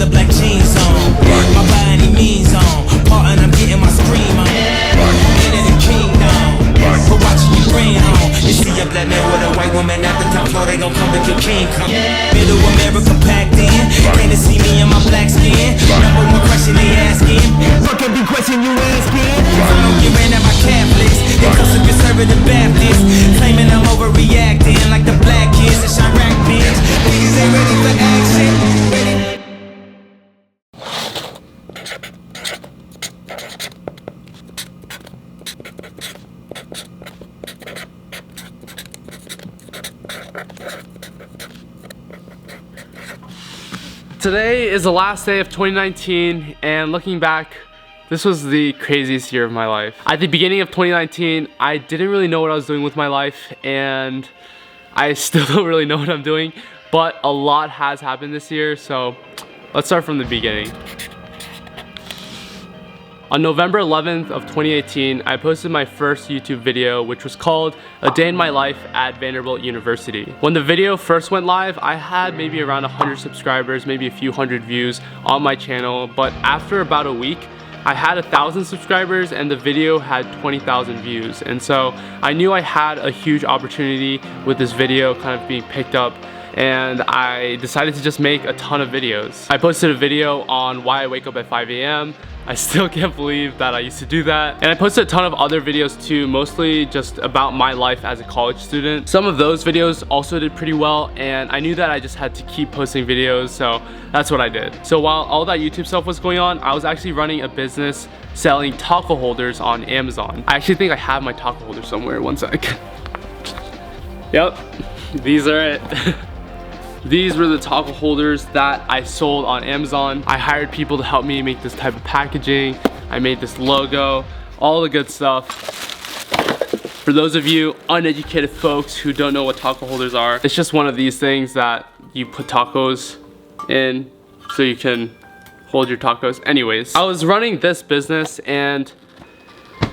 the black jeans on. My body means on. Part and I'm getting my scream on. In the kingdom, for watching you rain on. You see a black man with a white woman at the top floor, they gon' come if your king come. Middle America packed in. Can't they see me in my black skin? Number one question they asking. Fuck every question you asking. If I don't get ran at my Catholics, they call some conservative Baptists, claiming I'm overreacting like the black kids in Chirac bitch. Niggas ain't ready for action. Ready? Today is the last day of 2019, and looking back, this was the craziest year of my life. At the beginning of 2019, I didn't really know what I was doing with my life, and I still don't really know what I'm doing, but a lot has happened this year, so let's start from the beginning. On November 11th of 2018, I posted my first YouTube video, which was called A Day in My Life at Vanderbilt University. When the video first went live, I had maybe around 100 subscribers, maybe a few hundred views on my channel, but after about a week, I had 1,000 subscribers and the video had 20,000 views. And so I knew I had a huge opportunity with this video kind of being picked up, and I decided to just make a ton of videos. I posted a video on why I wake up at 5 a.m. I still can't believe that I used to do that. And I posted a ton of other videos too, mostly just about my life as a college student. Some of those videos also did pretty well, and I knew that I just had to keep posting videos, so that's what I did. So while all that YouTube stuff was going on, I was actually running a business selling taco holders on Amazon. I actually think I have my taco holder somewhere, one sec. Yep, these are it. These were the taco holders that I sold on Amazon. I hired people to help me make this type of packaging. I made this logo, all the good stuff. For those of you uneducated folks who don't know what taco holders are, it's just one of these things that you put tacos in so you can hold your tacos. Anyways, I was running this business and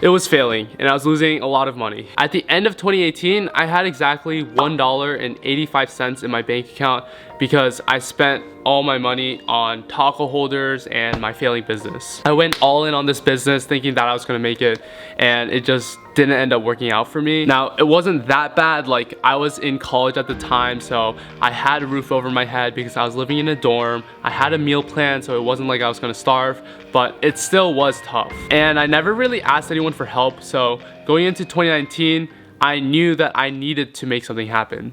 it was failing and I was losing a lot of money. At the end of 2018, I had exactly $1.85 in my bank account because I spent all my money on taco holders and my failing business. I went all in on this business thinking that I was gonna make it, and it just didn't end up working out for me. Now, it wasn't that bad. Like, I was in college at the time, so I had a roof over my head because I was living in a dorm. I had a meal plan, so it wasn't like I was gonna starve, but it still was tough. And I never really asked anyone for help, so going into 2019, I knew that I needed to make something happen.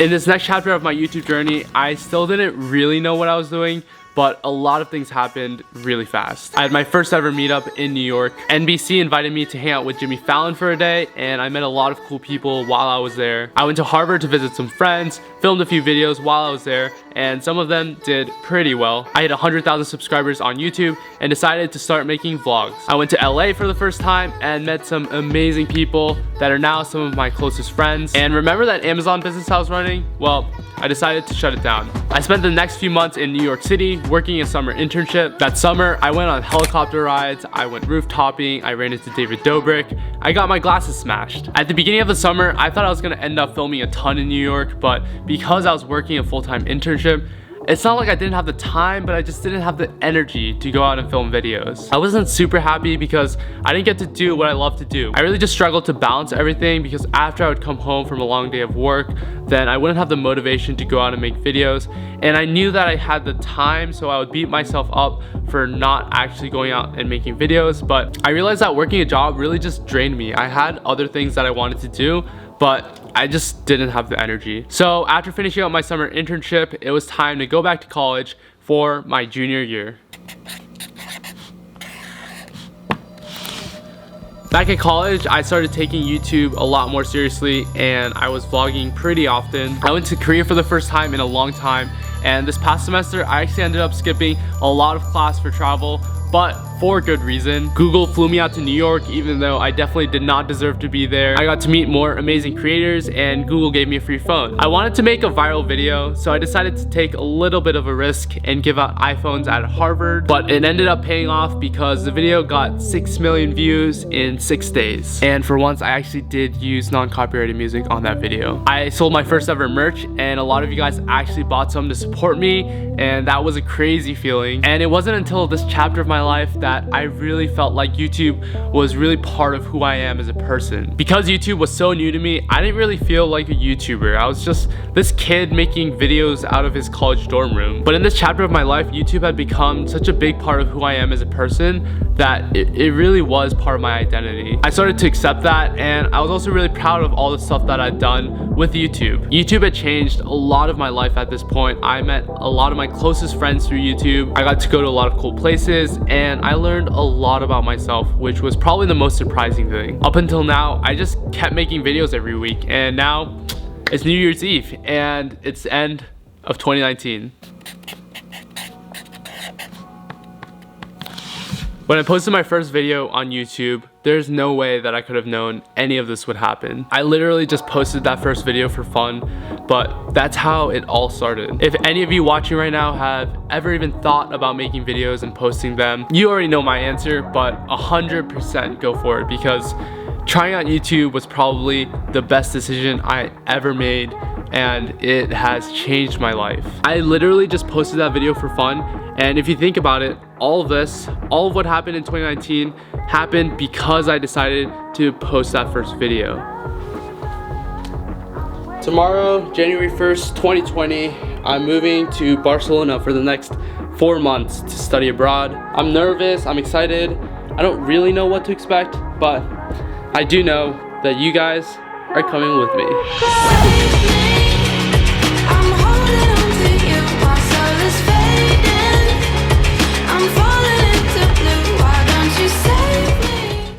In this next chapter of my YouTube journey, I still didn't really know what I was doing, but a lot of things happened really fast. I had my first ever meetup in New York. NBC invited me to hang out with Jimmy Fallon for a day, and I met a lot of cool people while I was there. I went to Harvard to visit some friends, filmed a few videos while I was there, and some of them did pretty well. I hit 100,000 subscribers on YouTube and decided to start making vlogs. I went to LA for the first time and met some amazing people that are now some of my closest friends. And remember that Amazon business I was running? Well, I decided to shut it down. I spent the next few months in New York City working a summer internship. That summer, I went on helicopter rides, I went rooftoping, I ran into David Dobrik, I got my glasses smashed. At the beginning of the summer, I thought I was gonna end up filming a ton in New York, but because I was working a full-time internship, it's not like I didn't have the time, but I just didn't have the energy to go out and film videos. I wasn't super happy because I didn't get to do what I love to do. I really just struggled to balance everything because after I would come home from a long day of work, then I wouldn't have the motivation to go out and make videos. And I knew that I had the time, so I would beat myself up for not actually going out and making videos. But I realized that working a job really just drained me. I had other things that I wanted to do, but I just didn't have the energy. So after finishing up my summer internship, it was time to go back to college for my junior year. Back at college, I started taking YouTube a lot more seriously and I was vlogging pretty often. I went to Korea for the first time in a long time, and this past semester I actually ended up skipping a lot of class for travel but for good reason. Google flew me out to New York, even though I definitely did not deserve to be there. I got to meet more amazing creators, and Google gave me a free phone. I wanted to make a viral video, so I decided to take a little bit of a risk and give out iPhones at Harvard, but it ended up paying off because the video got 6 million views in 6 days. And for once, I actually did use non-copyrighted music on that video. I sold my first ever merch, and a lot of you guys actually bought some to support me, and that was a crazy feeling. And it wasn't until this chapter of my life that I really felt like YouTube was really part of who I am as a person. Because YouTube was so new to me, I didn't really feel like a YouTuber. I was just this kid making videos out of his college dorm room. But in this chapter of my life, YouTube had become such a big part of who I am as a person that it really was part of my identity. I started to accept that, and I was also really proud of all the stuff that I'd done with YouTube. YouTube had changed a lot of my life at this point. I met a lot of my closest friends through YouTube. I got to go to a lot of cool places, and I learned a lot about myself, which was probably the most surprising thing. Up until now, I just kept making videos every week, and now it's New Year's Eve, and it's the end of 2019. When I posted my first video on YouTube, there's no way that I could have known any of this would happen. I literally just posted that first video for fun, but that's how it all started. If any of you watching right now have ever even thought about making videos and posting them, you already know my answer, but 100% go for it, because trying out YouTube was probably the best decision I ever made, and it has changed my life. I literally just posted that video for fun, and if you think about it, all of what happened in 2019 happened because I decided to post that first video. Tomorrow, January 1st, 2020, I'm moving to Barcelona for the next 4 months to study abroad. I'm nervous, I'm excited. I don't really know what to expect, but I do know that you guys are coming with me.